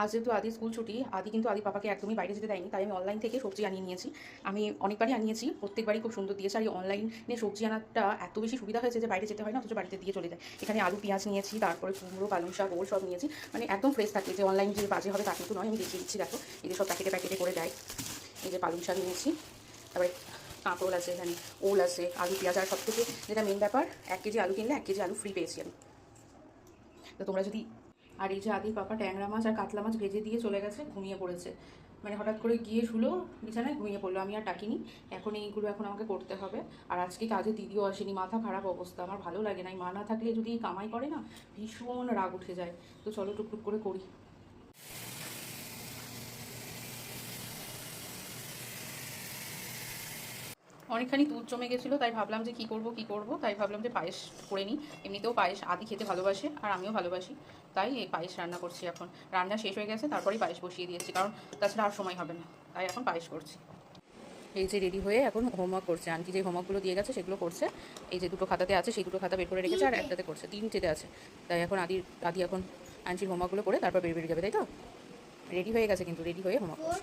আজ যেহেতু আদি স্কুল ছুটি, আদি কিন্তু আদি পাপাকে একদমই বাইরে যেতে দেয়নি, তাই আমি অনলাইন থেকে সবজি আনিয়ে নিয়েছি। আমি অনেকবারই আনিয়েছি, প্রত্যেকবারই খুব সুন্দর দিয়েছে। আর এই অনলাইনে সবজি আনাটা এত বেশি সুবিধা হয়েছে যে বাইরে যেতে হয় না, অথচ বাড়িতে দিয়ে চলে যায়। এখানে আলু পেঁয়াজ নিয়েছি, তারপরে কুমড়ো পালং শাক ওল সব নিয়েছি, মানে একদম ফ্রেশ থাকে। যে অনলাইন যে বাজে হবে তা কিন্তু নয়, আমি দেখিয়ে দিচ্ছি দেখো। এই যে সব প্যাকেটে প্যাকেটে করে দেয়। এই যে পালং শাক নিয়েছি, তারপরে কাঁকরোল আছে, এখানে ওল আছে, আলু পেঁয়াজ। আর সব থেকে যেটা মেন ব্যাপার, 1 কেজি আলু কিনলে 1 কেজি আলু ফ্রি পেয়েছি আমি। তো তোমরা যদি, আর এই যে আদির পাপা ট্যাংরা মাছ আর কাতলা মাছ ভেজে দিয়ে চলে গেছে, ঘুমিয়ে পড়েছে। মানে হঠাৎ করে গিয়ে শুলো বিছানায়, ঘুমিয়ে পড়লো। আমি আর ডাকিনি, এখন এইগুলো এখন আমাকে করতে হবে। আর আজকে কাজে দিদিও আসেনি, মাথা খারাপ অবস্থা, আমার ভালো লাগে না। এই মা না থাকলে যদি কামাই করে না, ভীষণ রাগ উঠে যায়। তো চলো টুকটুক করে করি। অনেকখানি দুধ জমে গেছিলো, তাই ভাবলাম যে কী করবো, তাই ভাবলাম যে পায়েস করে নিই। এমনিতেও পায়েস আদি খেতে ভালোবাসে আর আমিও ভালোবাসি, তাই এই পায়েস রান্না করছি। এখন রান্না শেষ হয়ে গেছে, তারপরেই পায়েস বসিয়ে দিয়েছি, কারণ তাছাড়া আর সময় হবে না, তাই এখন পায়েস করছি। এই যে রেডি হয়ে এখন হোমওয়ার্ক করছে, আন্টি যে হোমওয়ার্কগুলো দিয়ে গেছে সেগুলো করছে। এই যে দুটো খাতাতে আছে, সেই দুটো খাতা বের করে রেখেছে, আর একটাতে করছে, তিনটেতে আছে। তাই এখন আদি এখন আন্টির হোমওয়ার্কগুলো করে তারপর বেরিয়ে যাবে, তাই তো? রেডি হয়ে গেছে, কিন্তু রেডি হয়ে হোমওয়ার্ক করছে।